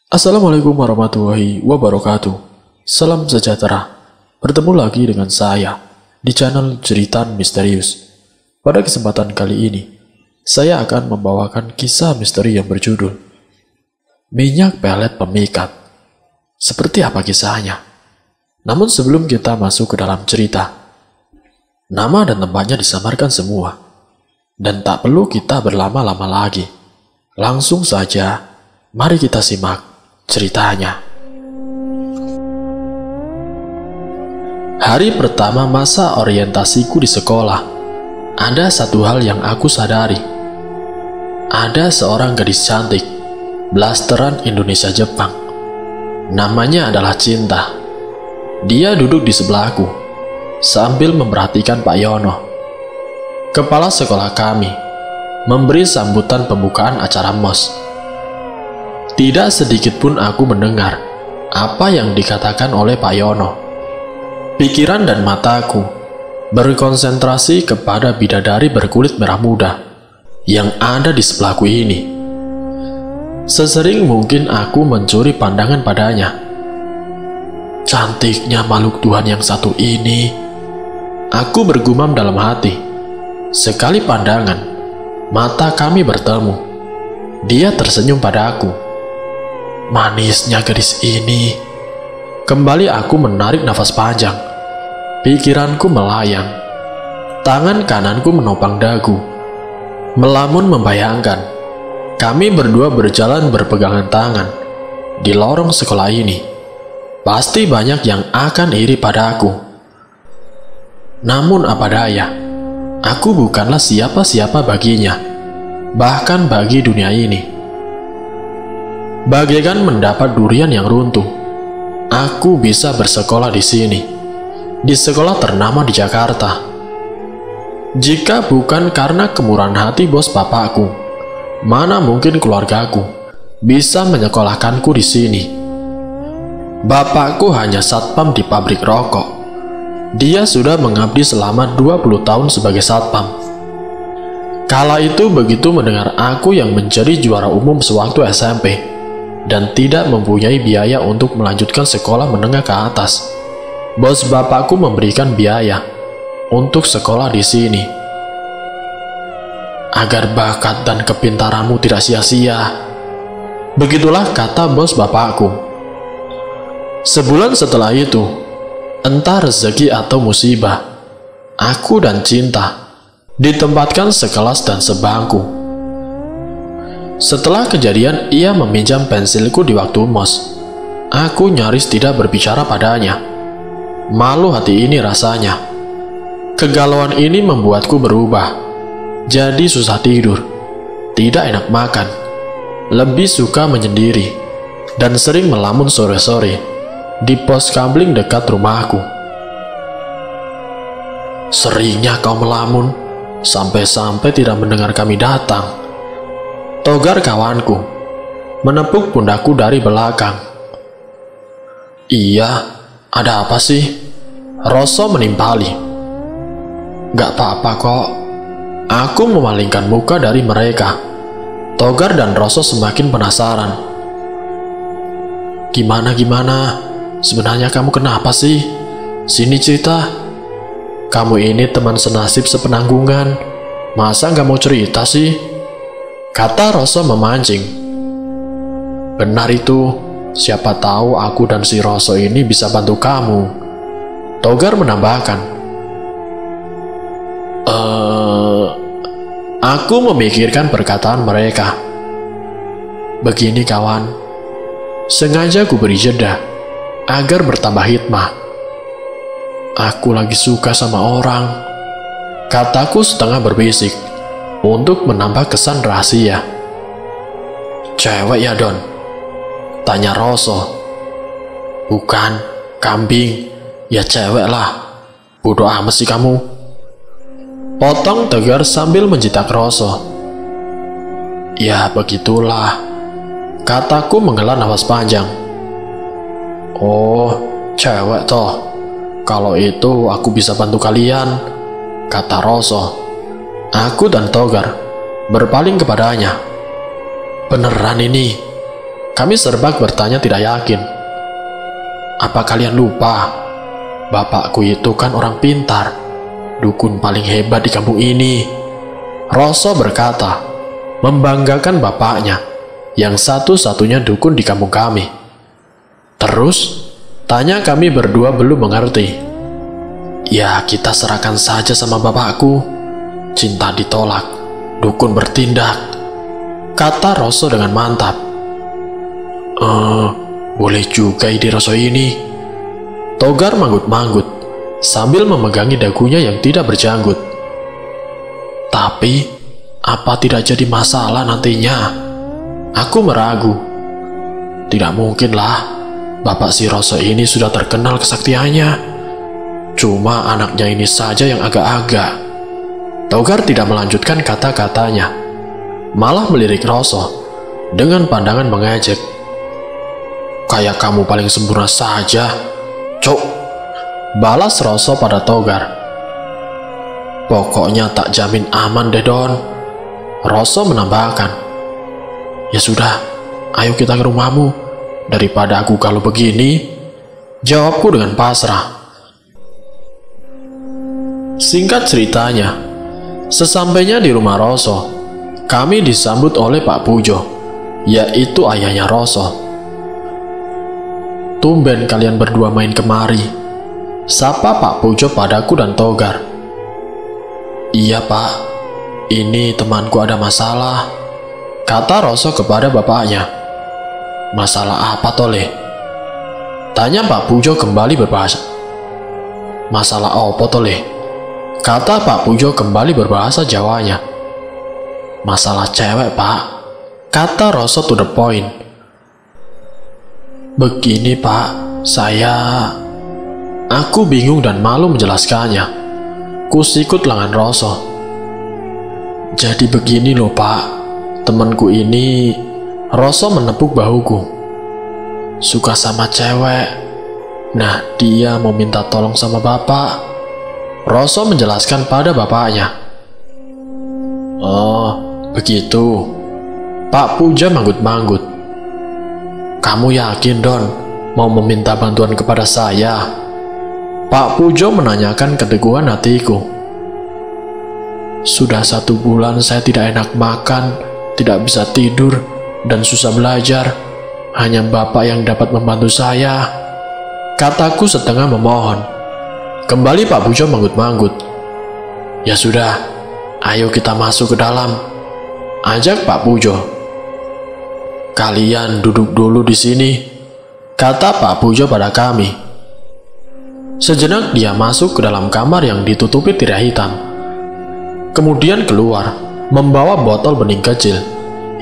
Assalamualaikum warahmatullahi wabarakatuh. Salam sejahtera. Bertemu lagi dengan saya di channel Cerita Misterius. Pada kesempatan kali ini, saya akan membawakan kisah misteri yang berjudul Minyak Pelet Pemikat. Seperti apa kisahnya? Namun sebelum kita masuk ke dalam cerita, nama dan tempatnya disamarkan semua. Dan tak perlu kita berlama-lama lagi. Langsung saja, mari kita simak ceritanya. Hari pertama masa orientasiku di sekolah, ada satu hal yang aku sadari. Ada seorang gadis cantik, blasteran Indonesia Jepang. Namanya adalah Cinta. Dia duduk di sebelahku, sambil memperhatikan Pak Yono, kepala sekolah kami, memberi sambutan pembukaan acara MOS. Tidak sedikit pun aku mendengar apa yang dikatakan oleh Pak Yono. Pikiran dan mataku berkonsentrasi kepada bidadari berkulit merah muda yang ada di sebelahku ini. Sesering mungkin aku mencuri pandangan padanya. Cantiknya makhluk Tuhan yang satu ini, aku bergumam dalam hati. Sekali pandangan, mata kami bertemu. Dia tersenyum pada aku. Manisnya gadis ini. Kembali aku menarik nafas panjang. Pikiranku melayang. Tangan kananku menopang dagu. Melamun membayangkan kami berdua berjalan berpegangan tangan di lorong sekolah ini. Pasti banyak yang akan iri pada aku. Namun apa daya, aku bukanlah siapa-siapa baginya, bahkan bagi dunia ini. Bagaikan mendapat durian yang runtuh, aku bisa bersekolah di sini, di sekolah ternama di Jakarta. Jika bukan karena kemurahan hati bos bapakku, mana mungkin keluargaku bisa menyekolahkanku di sini. Bapakku hanya satpam di pabrik rokok. Dia sudah mengabdi selama 20 tahun sebagai satpam. Kala itu begitu mendengar aku yang menjadi juara umum sewaktu SMP dan tidak mempunyai biaya untuk melanjutkan sekolah menengah ke atas, bos bapakku memberikan biaya untuk sekolah di sini. Agar bakat dan kepintaranmu tidak sia-sia, begitulah kata bos bapakku. Sebulan setelah itu, entah rezeki atau musibah, aku dan Cinta ditempatkan sekelas dan sebangku. Setelah kejadian ia meminjam pensilku di waktu MOS, aku nyaris tidak berbicara padanya. Malu hati ini rasanya. Kegalauan ini membuatku berubah. Jadi susah tidur, tidak enak makan, lebih suka menyendiri, dan sering melamun sore-sore di pos kamling dekat rumahku. Seringnya kau melamun, sampai-sampai tidak mendengar kami datang. Togar kawanku menepuk pundakku dari belakang. Iya, ada apa sih? Roso menimpali. Gak apa-apa kok. Aku memalingkan muka dari mereka. Togar dan Roso semakin penasaran. Gimana? Sebenarnya kamu kenapa sih? Sini cerita. Kamu ini teman senasib sepenanggungan. Masa gak mau cerita sih? Kata Roso memancing. Benar itu. Siapa tahu aku dan si Roso ini bisa bantu kamu. Togar menambahkan. Aku memikirkan perkataan mereka. Begini kawan, sengaja ku beri jeda agar bertambah hikmah. Aku lagi suka sama orang, kataku setengah berbisik untuk menambah kesan rahasia. Cewek ya Don? Tanya Roso. Bukan, kambing. Ya cewek lah. Bodoh amat sih kamu. Potong Tegar sambil menjitak Roso. Ya begitulah, kataku menghela nafas panjang. Oh, cewek toh. Kalau itu aku bisa bantu kalian, kata Roso. Aku dan Togar berpaling kepadanya. Beneran ini? Kami serbak bertanya tidak yakin. Apa kalian lupa? Bapakku itu kan orang pintar, dukun paling hebat di kampung ini. Roso berkata, membanggakan bapaknya, yang satu-satunya dukun di kampung kami. Terus, tanya kami berdua belum mengerti. Ya, kita serahkan saja sama bapakku. Cinta ditolak, dukun bertindak, kata Roso dengan mantap. Boleh juga ide Roso ini. Togar manggut-manggut sambil memegangi dagunya yang tidak berjanggut. Tapi, apa tidak jadi masalah nantinya? Aku meragu. Tidak mungkinlah, bapak si Roso ini sudah terkenal kesaktiannya. Cuma anaknya ini saja yang agak-agak. Togar tidak melanjutkan kata-katanya, malah melirik Roso dengan pandangan mengejek. Kayak kamu paling sempurna saja, Cok, balas Roso pada Togar. Pokoknya tak jamin aman deh, Don. Roso menambahkan. Ya sudah, ayo kita ke rumahmu. Daripada aku kalau begini, jawabku dengan pasrah. Singkat ceritanya, sesampainya di rumah Roso, kami disambut oleh Pak Pujo, yaitu ayahnya Roso. Tumben kalian berdua main kemari, sapa Pak Pujo padaku dan Togar. Iya Pak, ini temanku ada masalah, kata Roso kepada bapaknya. Masalah apa Tole? Tanya Pak Pujo kembali berbahasa. Masalah apa Tole? Kata Pak Pujo kembali berbahasa Jawanya. Masalah cewek Pak, kata Roso to the point. Begini Pak, Aku bingung dan malu menjelaskannya. Kusikut lengan Roso. Jadi begini loh Pak, temanku ini, Roso menepuk bahuku, suka sama cewek. Nah, dia mau minta tolong sama bapak. Roso menjelaskan pada bapaknya. Oh, begitu. Pak Puja manggut-manggut. Kamu yakin, Don, mau meminta bantuan kepada saya? Pak Pujo menanyakan keteguhan hatiku. Sudah 1 bulan saya tidak enak makan, tidak bisa tidur, dan susah belajar. Hanya bapak yang dapat membantu saya, kataku setengah memohon. Kembali Pak Pujo manggut-manggut. Ya sudah, ayo kita masuk ke dalam, ajak Pak Pujo. Kalian duduk dulu di sini, kata Pak Pujo pada kami. Sejenak dia masuk ke dalam kamar yang ditutupi tirai hitam. Kemudian keluar, membawa botol bening kecil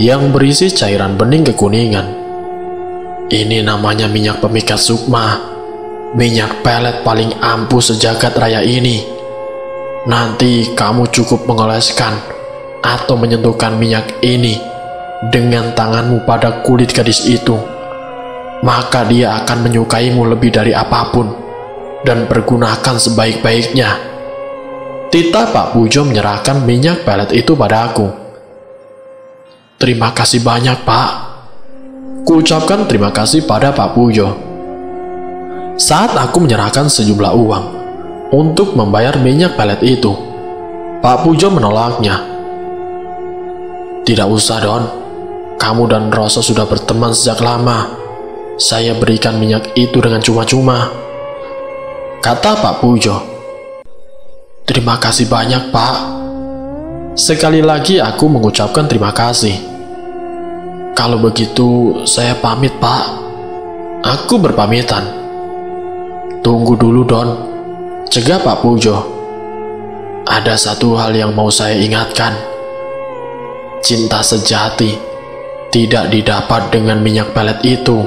yang berisi cairan bening kekuningan. Ini namanya minyak pemikat sukma, minyak pelet paling ampuh sejagat raya ini. Nanti kamu cukup mengoleskan atau menyentuhkan minyak ini dengan tanganmu pada kulit gadis itu, maka dia akan menyukaimu lebih dari apapun dan pergunakan sebaik-baiknya. Tita Pak Pujo menyerahkan minyak pelet itu padaku. Terima kasih banyak Pak, kuucapkan terima kasih pada Pak Pujo. Saat aku menyerahkan sejumlah uang untuk membayar minyak pelet itu, Pak Pujo menolaknya. Tidak usah Don, kamu dan Roso sudah berteman sejak lama. Saya berikan minyak itu dengan cuma-cuma, kata Pak Pujo. Terima kasih banyak Pak. Sekali lagi aku mengucapkan terima kasih. Kalau begitu saya pamit Pak. Aku berpamitan. Tunggu dulu Don, cegah Pak Pujo. Ada satu hal yang mau saya ingatkan. Cinta sejati tidak didapat dengan minyak pelet itu,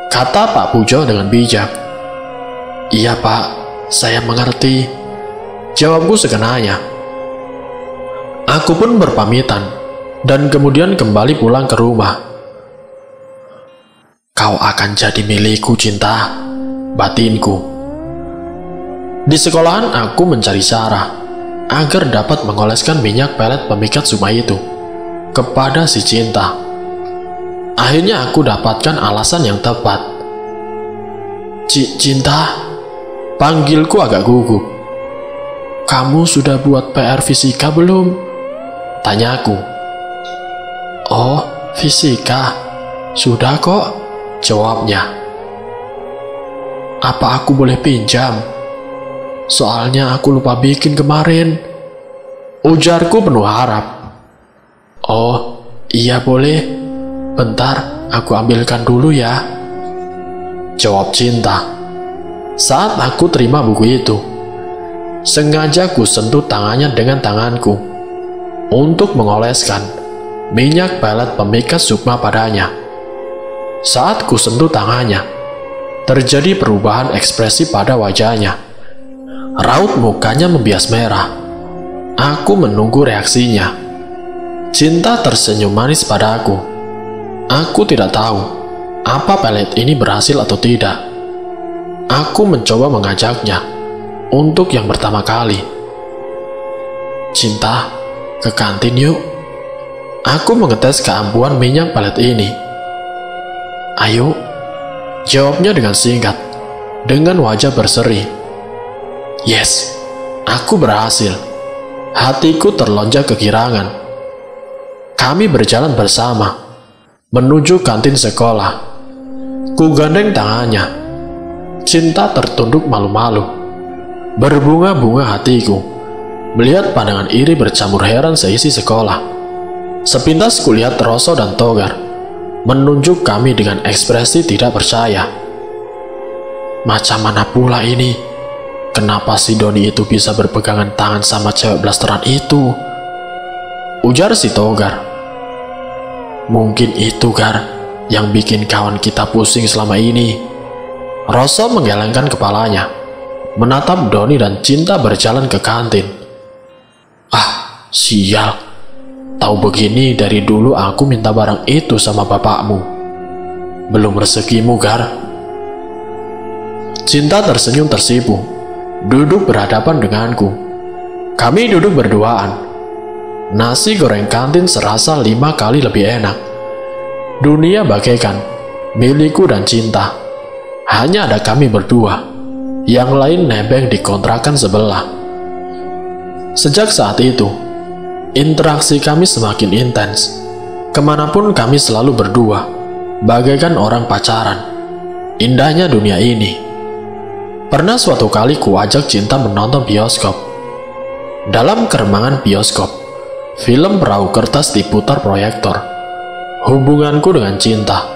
kata Pak Pujo dengan bijak. Iya Pak, saya mengerti, jawabku sekenanya. Aku pun berpamitan dan kemudian kembali pulang ke rumah. Kau akan jadi milikku cinta, batinku. Di sekolahan aku mencari cara agar dapat mengoleskan minyak pelet pemikat sukma itu kepada si cinta. Akhirnya aku dapatkan alasan yang tepat. Cinta, panggilku agak gugup. Kamu sudah buat PR fisika belum? Tanyaku. Oh, fisika. Sudah kok, jawabnya. Apa aku boleh pinjam? Soalnya aku lupa bikin kemarin. Ujarku penuh harap. Oh, iya boleh. Bentar, aku ambilkan dulu ya. Jawab Cinta. Saat aku terima buku itu, sengaja ku sentuh tangannya dengan tanganku untuk mengoleskan minyak pelet pemikat sukma padanya. Saat ku sentuh tangannya, terjadi perubahan ekspresi pada wajahnya. Raut mukanya membias merah. Aku menunggu reaksinya. Cinta tersenyum manis padaku. Aku tidak tahu apa pelet ini berhasil atau tidak. Aku mencoba mengajaknya untuk yang pertama kali. Cinta, ke kantin yuk. Aku mengetes keampuhan minyak pelet ini. Ayo, jawabnya dengan singkat, dengan wajah berseri. Yes, aku berhasil. Hatiku terlonjak kegirangan. Kami berjalan bersama menuju kantin sekolah. Ku gandeng tangannya. Cinta tertunduk malu-malu. Berbunga-bunga hatiku melihat pandangan iri bercampur heran seisi sekolah. Sepintas kulihat Roso dan Togar menunjuk kami dengan ekspresi tidak percaya. Macam mana pula ini? Kenapa si Doni itu bisa berpegangan tangan sama cewek blasteran itu? Ujar si Togar. Mungkin itu, Gar, yang bikin kawan kita pusing selama ini. Roso menggelengkan kepalanya, menatap Doni dan Cinta berjalan ke kantin. Ah, sial. Tahu begini dari dulu aku minta barang itu sama bapakmu. Belum rezekimu, Gar. Cinta tersenyum tersipu, duduk berhadapan denganku. Kami duduk berduaan. Nasi goreng kantin serasa 5 kali lebih enak. Dunia bagaikan milikku dan Cinta. Hanya ada kami berdua. Yang lain nebeng di kontrakan sebelah. Sejak saat itu, interaksi kami semakin intens. Kemanapun kami selalu berdua, bagaikan orang pacaran. Indahnya dunia ini. Pernah suatu kali ku ajak Cinta menonton bioskop. Dalam keremangan bioskop, film Perahu Kertas diputar proyektor. Hubunganku dengan Cinta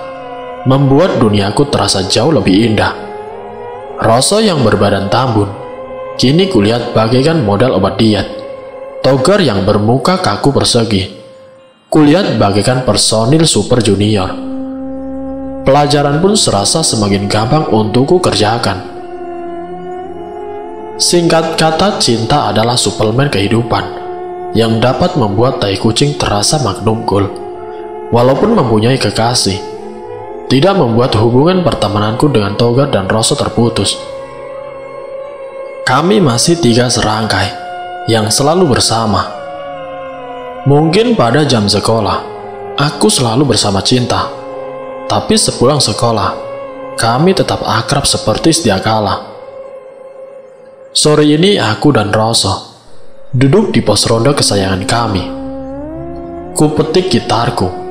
membuat duniaku terasa jauh lebih indah. Roso yang berbadan tambun, kini kulihat bagaikan model obat diet. Togar yang bermuka kaku persegi, kulihat bagaikan personil super junior. Pelajaran pun serasa semakin gampang untukku kerjakan. Singkat kata, Cinta adalah suplemen kehidupan yang dapat membuat tai kucing terasa magnum cool. Walaupun mempunyai kekasih, tidak membuat hubungan pertemananku dengan Togar dan Roso terputus. Kami masih 3 serangkai yang selalu bersama. Mungkin pada jam sekolah, aku selalu bersama Cinta. Tapi sepulang sekolah, kami tetap akrab seperti sedia kala. Sore ini aku dan Roso duduk di pos ronda kesayangan kami. Ku petik gitarku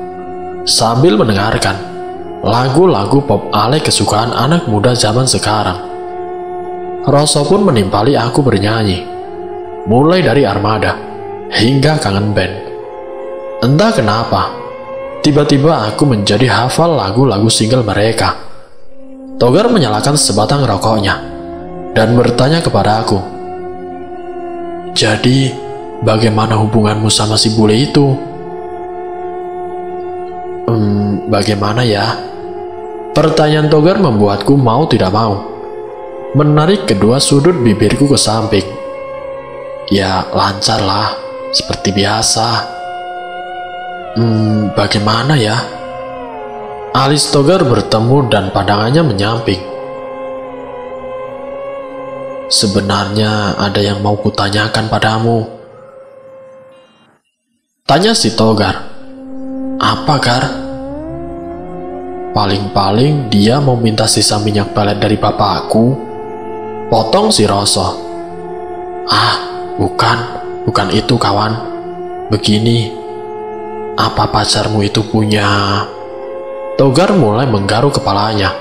sambil mendengarkan lagu-lagu pop alay kesukaan anak muda zaman sekarang. Roso pun menimpali aku bernyanyi, mulai dari Armada hingga Kangen Band. Entah kenapa, tiba-tiba aku menjadi hafal lagu-lagu single mereka. Togar menyalakan sebatang rokoknya dan bertanya kepada aku, "Jadi, bagaimana hubunganmu sama si bule itu?" Bagaimana ya? Pertanyaan Togar membuatku mau tidak mau menarik kedua sudut bibirku ke samping. Ya, lancar lah, seperti biasa. Bagaimana ya? Alis Togar bertemu dan pandangannya menyamping. Sebenarnya ada yang mau kutanyakan padamu. Tanya si Togar. Apa, Gar? Paling-paling dia mau minta sisa minyak pelet dari bapakku. Potong si Roso. Bukan itu kawan. Begini, apa pacarmu itu punya... Togar mulai menggaruk kepalanya.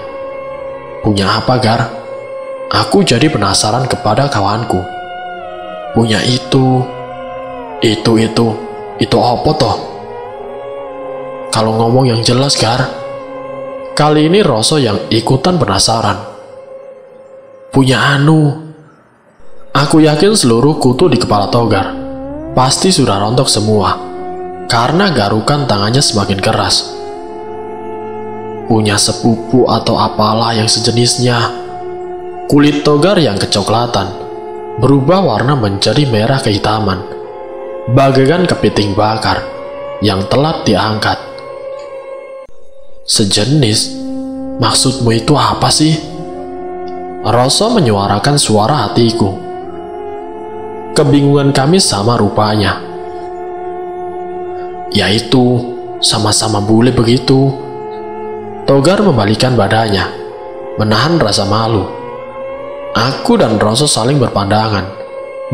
Punya apa, Gar? Aku jadi penasaran kepada kawanku. Punya itu apa toh? Kalau ngomong yang jelas, Gar. Kali ini Roso yang ikutan penasaran. Punya anu. Aku yakin seluruh kutu di kepala Togar pasti sudah rontok semua karena garukan tangannya semakin keras. Punya sepupu atau apalah yang sejenisnya. Kulit Togar yang kecoklatan berubah warna menjadi merah kehitaman, bagaikan kepiting bakar yang telah diangkat. Sejenis? Maksudmu itu apa sih? Roso menyuarakan suara hatiku. Kebingungan kami sama rupanya. Yaitu, sama-sama bule begitu. Togar membalikan badannya, menahan rasa malu. Aku dan Roso saling berpandangan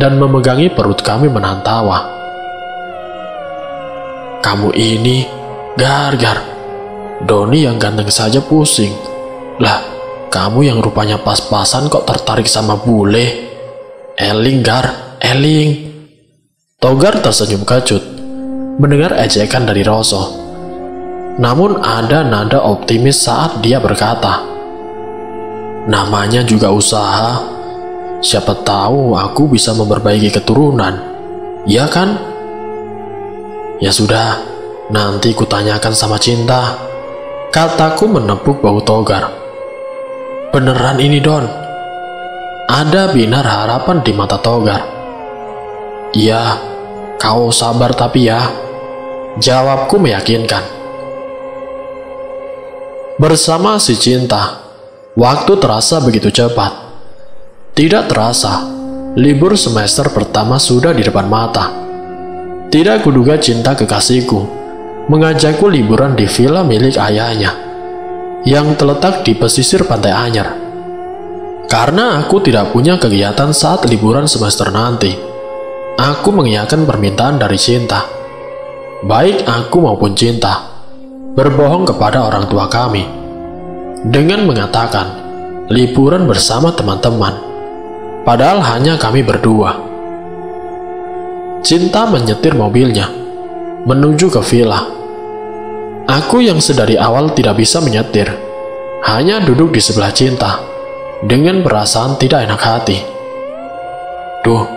dan memegangi perut kami menahan tawa. Kamu ini, Gar. Doni yang ganteng saja pusing. Lah, kamu yang rupanya pas-pasan kok tertarik sama bule? Eling, Gar, eling. Togar tersenyum kecut mendengar ejekan dari Roso. Namun ada nada optimis saat dia berkata, namanya juga usaha. Siapa tahu aku bisa memperbaiki keturunan, ya kan? Ya sudah, nanti kutanyakan sama Cinta, kataku menepuk bahu Togar. Beneran ini, Don? Ada binar harapan di mata Togar. Iya, kau sabar tapi ya, jawabku meyakinkan. Bersama si Cinta, waktu terasa begitu cepat. Tidak terasa, libur semester pertama sudah di depan mata. Tidak kuduga Cinta kekasihku mengajakku liburan di villa milik ayahnya yang terletak di pesisir Pantai Anyar. Karena aku tidak punya kegiatan saat liburan semester nanti, aku mengiyakan permintaan dari Cinta. Baik aku maupun Cinta berbohong kepada orang tua kami dengan mengatakan liburan bersama teman-teman, padahal hanya kami berdua. Cinta menyetir mobilnya menuju ke villa. Aku yang sedari awal tidak bisa menyetir, hanya duduk di sebelah Cinta dengan perasaan tidak enak hati. Duh,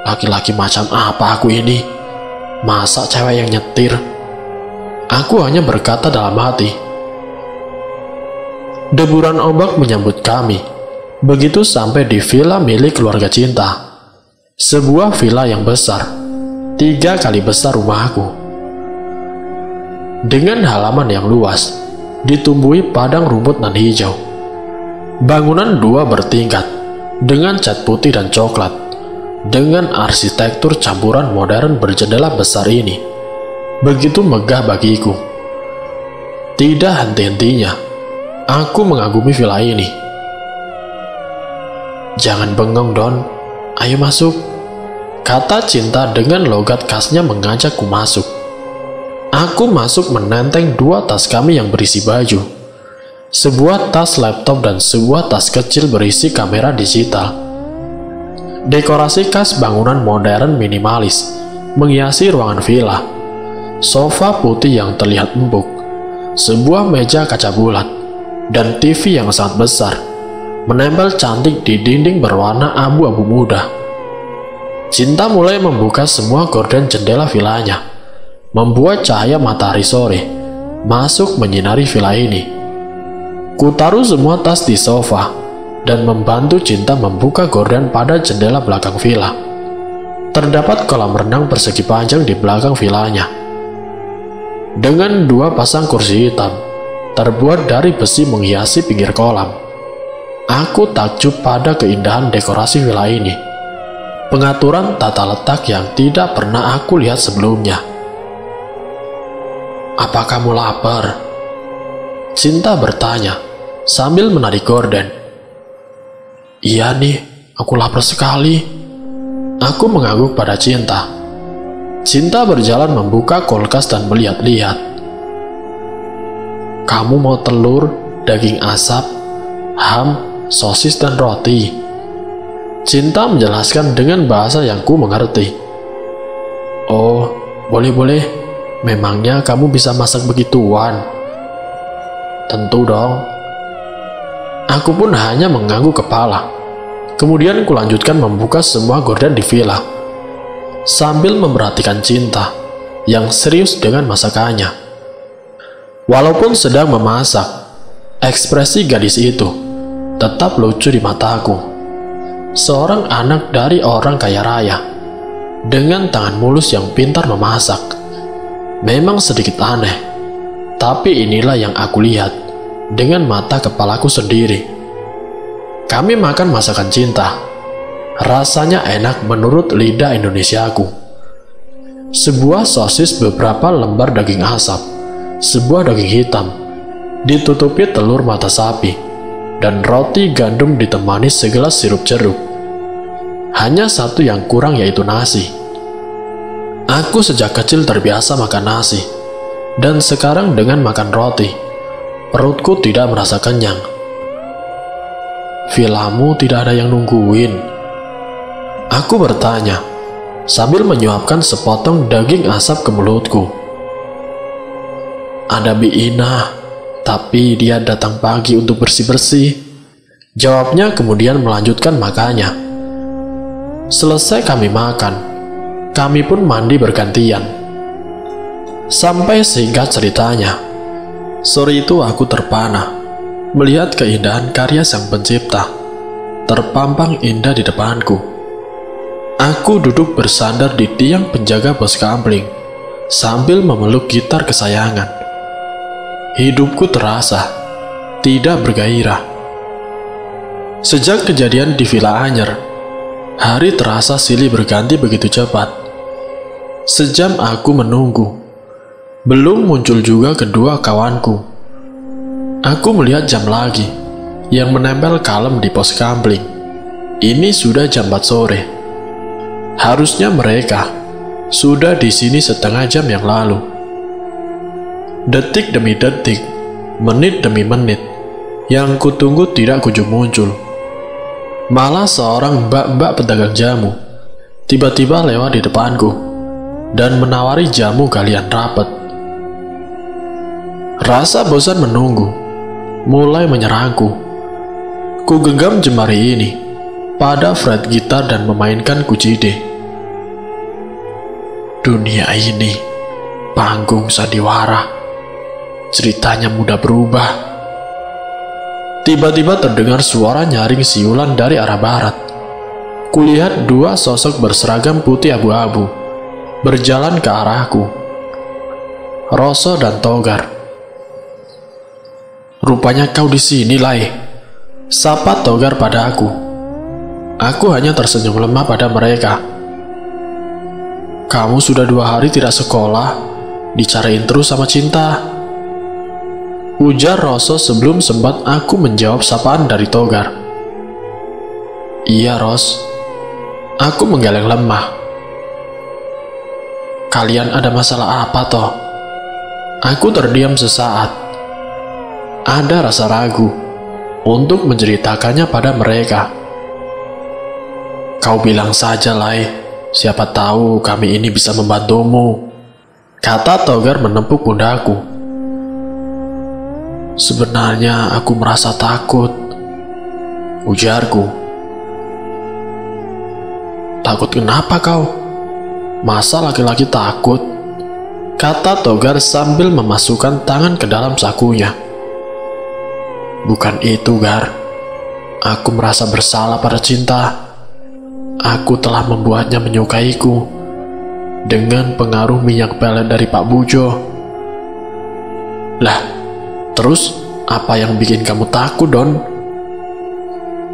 laki-laki macam apa aku ini? Masa cewek yang nyetir? Aku hanya berkata dalam hati. Deburan ombak menyambut kami begitu sampai di villa milik keluarga Cinta. Sebuah villa yang besar, 3 kali besar rumahku. Dengan halaman yang luas, ditumbuhi padang rumput nan hijau. Bangunan 2 bertingkat dengan cat putih dan coklat, dengan arsitektur campuran modern berjendela besar ini begitu megah bagiku. Tidak henti-hentinya aku mengagumi villa ini. Jangan bengong, Don, ayo masuk, kata Cinta dengan logat khasnya mengajakku masuk. Aku masuk menenteng 2 tas kami yang berisi baju, sebuah tas laptop dan sebuah tas kecil berisi kamera digital. Dekorasi khas bangunan modern minimalis menghiasi ruangan villa. Sofa putih yang terlihat empuk, sebuah meja kaca bulat, dan TV yang sangat besar menempel cantik di dinding berwarna abu-abu muda. Cinta mulai membuka semua gorden jendela villanya, membuat cahaya matahari sore masuk menyinari villa ini. Kutaruh semua tas di sofa dan membantu Cinta membuka gorden pada jendela belakang villa. Terdapat kolam renang persegi panjang di belakang villanya dengan 2 pasang kursi hitam terbuat dari besi menghiasi pinggir kolam. Aku takjub pada keindahan dekorasi villa ini, pengaturan tata letak yang tidak pernah aku lihat sebelumnya. Apa kamu lapar? Cinta bertanya sambil menarik gorden. Iya nih, aku lapar sekali. Aku mengangguk pada Cinta. Cinta berjalan membuka kulkas dan melihat-lihat. Kamu mau telur, daging asap, ham, sosis dan roti? Cinta menjelaskan dengan bahasa yang ku mengerti. Oh, boleh-boleh. Memangnya kamu bisa masak begituan? Tentu dong. Aku pun hanya mengangguk kepala. Kemudian kulanjutkan membuka semua gorden di villa, sambil memperhatikan Cinta yang serius dengan masakannya. Walaupun sedang memasak, ekspresi gadis itu tetap lucu di mataku. Seorang anak dari orang kaya raya, dengan tangan mulus yang pintar memasak. Memang sedikit aneh, tapi inilah yang aku lihat dengan mata kepalaku sendiri. Kami makan masakan Cinta. Rasanya enak menurut lidah Indonesiaku. Sebuah sosis beberapa lembar daging asap, sebuah daging hitam, ditutupi telur mata sapi, dan roti gandum ditemani segelas sirup jeruk. Hanya satu yang kurang, yaitu nasi. Aku sejak kecil terbiasa makan nasi, dan sekarang dengan makan roti, perutku tidak merasa kenyang. Villamu tidak ada yang nungguin? Aku bertanya, sambil menyuapkan sepotong daging asap ke mulutku. Ada Bi Ina, tapi dia datang pagi untuk bersih-bersih. Jawabnya kemudian melanjutkan makannya. Selesai kami makan, kami pun mandi bergantian. Sampai singkat ceritanya, sore itu aku terpana melihat keindahan karya sang pencipta terpampang indah di depanku. Aku duduk bersandar di tiang penjaga pos kamling sambil memeluk gitar kesayangan. Hidupku terasa tidak bergairah. Sejak kejadian di Villa Anyer, hari terasa silih berganti begitu cepat. Sejam aku menunggu, belum muncul juga kedua kawanku. Aku melihat jam lagi yang menempel kalem di pos kamling. Ini sudah jam 4 sore. Harusnya mereka sudah di sini setengah jam yang lalu. Detik demi detik, menit demi menit, yang kutunggu tidak kunjung muncul. Malah seorang mbak-mbak pedagang jamu tiba-tiba lewat di depanku dan menawari jamu galian rapet. Rasa bosan menunggu mulai menyerangku. Ku genggam jemari ini pada fret gitar dan memainkan kujide. Dunia ini panggung sandiwara, ceritanya mudah berubah. Tiba-tiba terdengar suara nyaring siulan dari arah barat. Kulihat dua sosok berseragam putih abu-abu berjalan ke arahku. Roso dan Togar. Rupanya kau di sini, Lai. Sapa Togar pada aku. Aku hanya tersenyum lemah pada mereka. Kamu sudah 2 hari tidak sekolah, dicariin terus sama Cinta. Ujar Roso sebelum sempat aku menjawab sapaan dari Togar. Iya, Ros. Aku menggeleng lemah. Kalian ada masalah apa toh? Aku terdiam sesaat. Ada rasa ragu untuk menceritakannya pada mereka. Kau bilang saja, Lai. Siapa tahu kami ini bisa membantumu, kata Togar menepuk pundakku. Sebenarnya aku merasa takut, ujarku. Takut kenapa kau? Masa laki-laki takut? Kata Togar sambil memasukkan tangan ke dalam sakunya. Bukan itu, Gar. Aku merasa bersalah pada Cinta. Aku telah membuatnya menyukaiku dengan pengaruh minyak pelet dari Pak Bujo. Lah, terus apa yang bikin kamu takut, Don?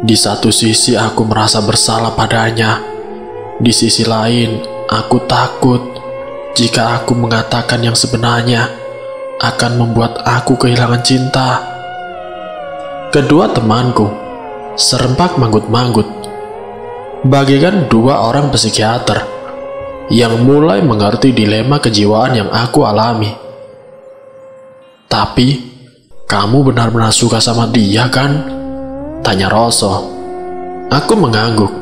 Di satu sisi aku merasa bersalah padanya. Di sisi lain, aku takut jika aku mengatakan yang sebenarnya, akan membuat aku kehilangan cinta. Kedua temanku serempak manggut-manggut, bagaikan dua orang psikiater yang mulai mengerti dilema kejiwaan yang aku alami. "Tapi, kamu benar-benar suka sama dia kan?" tanya Roso. Aku mengangguk.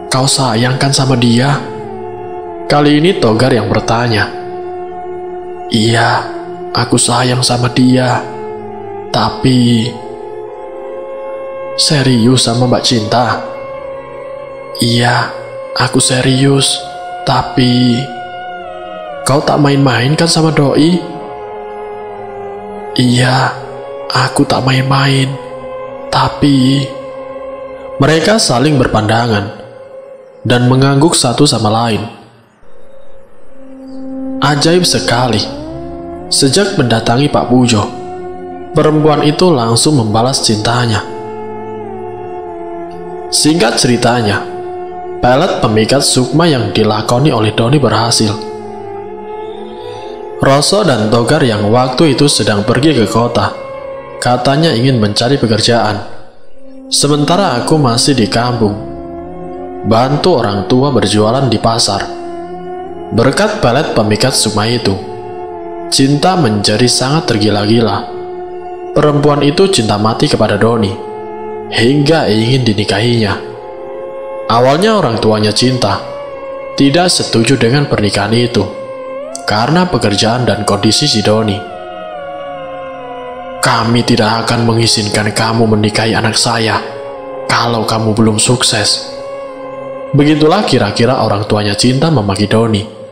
"Kau sayang kan sama dia?" Kali ini Togar yang bertanya. "Iya, aku sayang sama dia. Tapi..." "Serius sama Mbak Cinta?" "Iya, aku serius. Tapi..." "Kau tak main-main kan sama Doi?" "Iya, aku tak main-main. Tapi..." Mereka saling berpandangan dan mengangguk satu sama lain. Ajaib sekali. Sejak mendatangi Pak Pujo, perempuan itu langsung membalas cintanya. Singkat ceritanya, pelet pemikat Sukma yang dilakoni oleh Doni berhasil. Roso dan Togar yang waktu itu sedang pergi ke kota, katanya ingin mencari pekerjaan. Sementara aku masih di kampung, bantu orang tua berjualan di pasar. Berkat pelet pemikat Sukma itu, cinta menjadi sangat tergila-gila. Perempuan itu cinta mati kepada Doni, hingga ingin dinikahinya. Awalnya orang tuanya Cinta tidak setuju dengan pernikahan itu, karena pekerjaan dan kondisi si Doni. "Kami tidak akan mengizinkan kamu menikahi anak saya kalau kamu belum sukses." Begitulah kira-kira orang tuanya Cinta memaki Doni.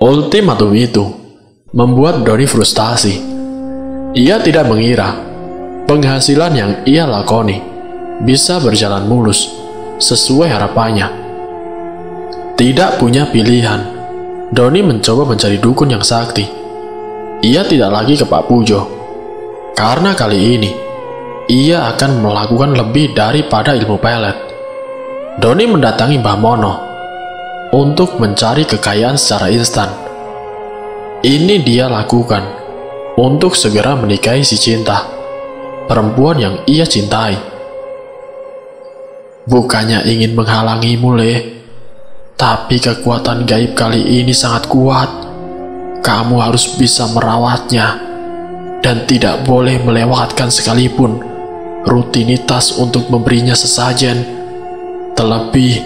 Ultimatum itu membuat Doni frustasi. Ia tidak mengira penghasilan yang ia lakoni bisa berjalan mulus sesuai harapannya. Tidak punya pilihan, Doni mencoba mencari dukun yang sakti. Ia tidak lagi ke Pak Pujo, karena kali ini ia akan melakukan lebih daripada ilmu pelet. Doni mendatangi Mbah Mono untuk mencari kekayaan secara instan. Ini dia lakukan untuk segera menikahi si Cinta, perempuan yang ia cintai. "Bukannya ingin menghalangimu, Le, tapi kekuatan gaib kali ini sangat kuat. Kamu harus bisa merawatnya dan tidak boleh melewatkan sekalipun rutinitas untuk memberinya sesajen. Terlebih,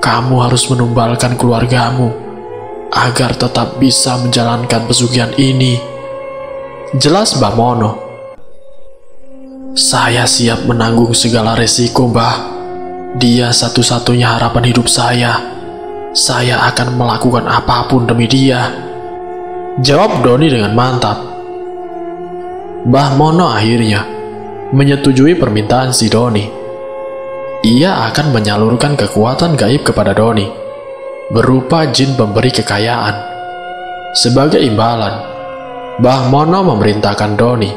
kamu harus menumbalkan keluargamu agar tetap bisa menjalankan pesugihan ini," jelas Mbah Mono. "Saya siap menanggung segala resiko, Mbah. Dia satu-satunya harapan hidup saya. Saya akan melakukan apapun demi dia," jawab Doni dengan mantap. Mbah Mono akhirnya menyetujui permintaan si Doni. Ia akan menyalurkan kekuatan gaib kepada Doni berupa jin pemberi kekayaan. Sebagai imbalan, Mbah Mono memerintahkan Doni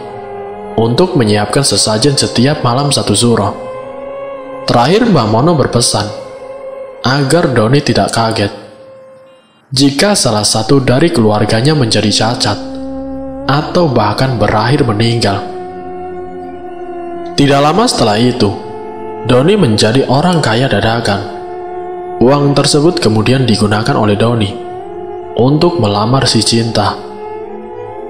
untuk menyiapkan sesajen setiap malam satu suro. Terakhir Mbah Mono berpesan agar Doni tidak kaget jika salah satu dari keluarganya menjadi cacat atau bahkan berakhir meninggal. Tidak lama setelah itu, Doni menjadi orang kaya dadakan. Uang tersebut kemudian digunakan oleh Doni untuk melamar si Cinta.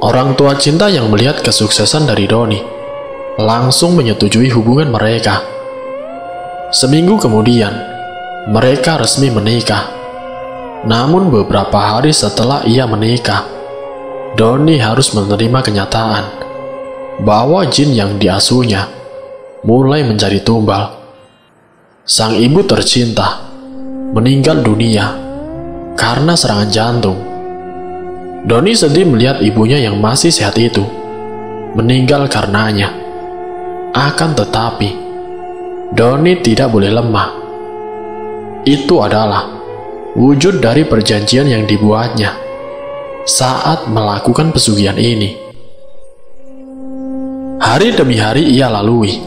Orang tua Cinta yang melihat kesuksesan dari Doni langsung menyetujui hubungan mereka. Seminggu kemudian, mereka resmi menikah. Namun beberapa hari setelah ia menikah, Doni harus menerima kenyataan bahwa jin yang diasuhnya mulai menjadi tumbal. Sang ibu tercinta meninggal dunia karena serangan jantung. Doni sedih melihat ibunya yang masih sehat itu meninggal karenanya. Akan tetapi, Doni tidak boleh lemah. Itu adalah wujud dari perjanjian yang dibuatnya saat melakukan pesugihan ini. Hari demi hari ia lalui.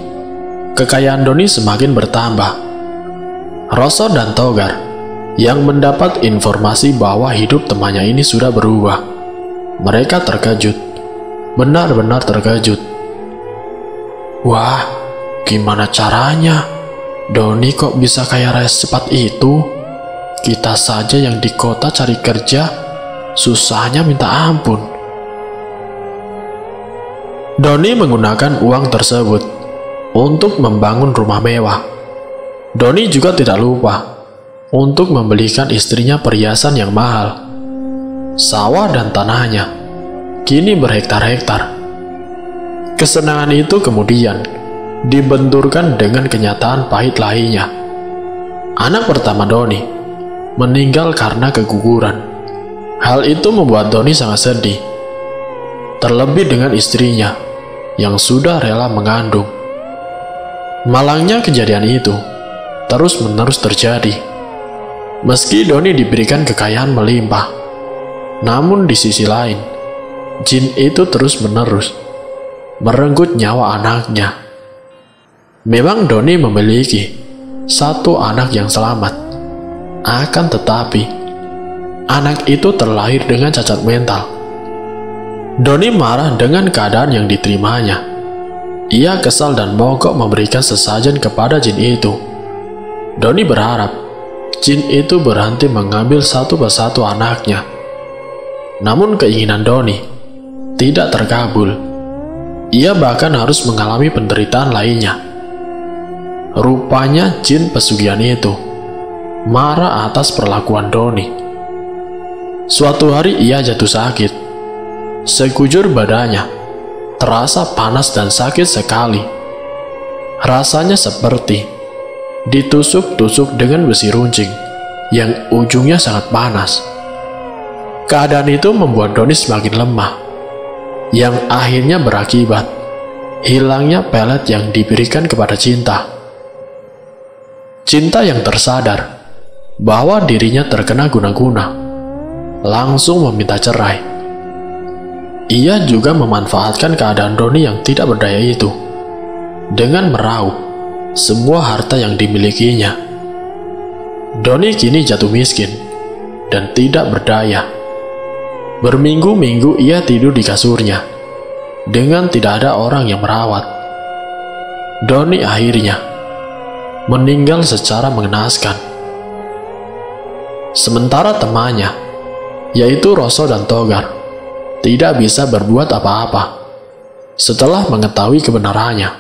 Kekayaan Doni semakin bertambah. Roso dan Togar yang mendapat informasi bahwa hidup temannya ini sudah berubah, Mereka terkejut, benar-benar terkejut. Wah, gimana caranya? Doni kok bisa kaya raya secepat itu? Kita saja yang di kota cari kerja, susahnya minta ampun. Doni menggunakan uang tersebut untuk membangun rumah mewah. Doni juga tidak lupa untuk membelikan istrinya perhiasan yang mahal. Sawah dan tanahnya kini berhektar-hektar. Kesenangan itu kemudian dibenturkan dengan kenyataan pahit lainnya. Anak pertama Doni meninggal karena keguguran. Hal itu membuat Doni sangat sedih, terlebih dengan istrinya yang sudah rela mengandung. Malangnya kejadian itu terus-menerus terjadi. Meski Doni diberikan kekayaan melimpah, namun di sisi lain, jin itu terus-menerus merenggut nyawa anaknya. Memang Doni memiliki satu anak yang selamat, akan tetapi anak itu terlahir dengan cacat mental. Doni marah dengan keadaan yang diterimanya. Ia kesal dan mogok memberikan sesajen kepada jin itu. Doni berharap jin itu berhenti mengambil satu persatu anaknya. Namun keinginan Doni tidak terkabul. Ia bahkan harus mengalami penderitaan lainnya. Rupanya jin pesugihan itu marah atas perlakuan Doni. Suatu hari ia jatuh sakit. Sekujur badannya terasa panas dan sakit sekali. Rasanya seperti ditusuk-tusuk dengan besi runcing yang ujungnya sangat panas. Keadaan itu membuat Doni semakin lemah, yang akhirnya berakibat hilangnya pelet yang diberikan kepada Cinta. Cinta yang tersadar bahwa dirinya terkena guna-guna langsung meminta cerai. Ia juga memanfaatkan keadaan Doni yang tidak berdaya itu dengan meraup semua harta yang dimilikinya. Doni kini jatuh miskin dan tidak berdaya. Berminggu-minggu ia tidur di kasurnya dengan tidak ada orang yang merawat. Doni akhirnya meninggal secara mengenaskan. Sementara temannya, yaitu Roso dan Togar, tidak bisa berbuat apa-apa. Setelah mengetahui kebenarannya,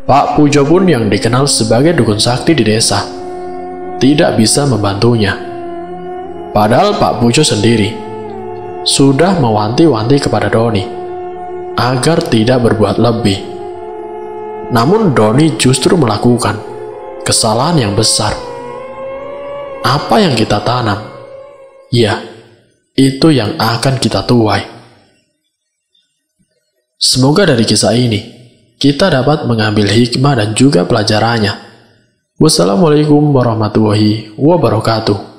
Pak Pujo pun yang dikenal sebagai dukun sakti di desa tidak bisa membantunya. Padahal Pak Pujo sendiri sudah mewanti-wanti kepada Doni agar tidak berbuat lebih. Namun Doni justru melakukan kesalahan yang besar. Apa yang kita tanam, ya, itu yang akan kita tuai. Semoga dari kisah ini kita dapat mengambil hikmah dan juga pelajarannya. Wassalamualaikum warahmatullahi wabarakatuh.